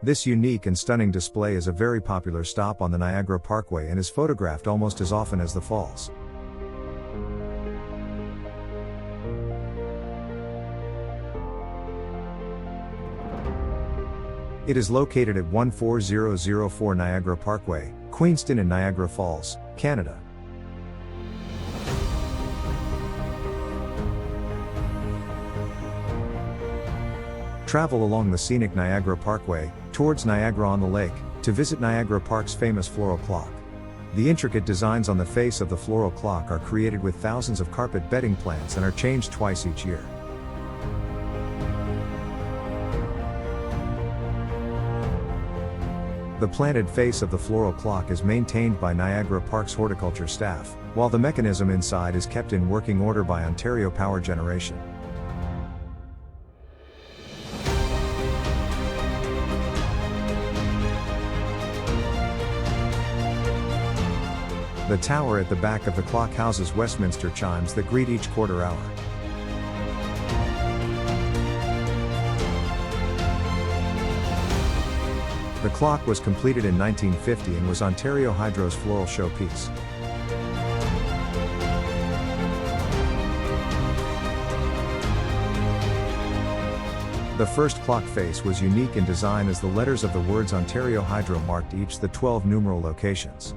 This unique and stunning display is a very popular stop on the Niagara Parkway and is photographed almost as often as the falls. It is located at 14004 Niagara Parkway, Queenston in Niagara Falls, Canada. Travel along the scenic Niagara Parkway, towards Niagara-on-the-Lake, to visit Niagara Park's famous Floral Clock. The intricate designs on the face of the Floral Clock are created with thousands of carpet bedding plants and are changed twice each year. The planted face of the Floral Clock is maintained by Niagara Park's horticulture staff, while the mechanism inside is kept in working order by Ontario Power Generation. The tower at the back of the clock houses Westminster chimes that greet each quarter hour. The clock was completed in 1950 and was Ontario Hydro's floral showpiece. The first clock face was unique in design as the letters of the words Ontario Hydro marked each the 12 numeral locations.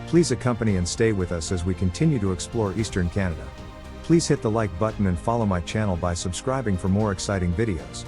Please accompany and stay with us as we continue to explore Eastern Canada. Please hit the like button and follow my channel by subscribing for more exciting videos.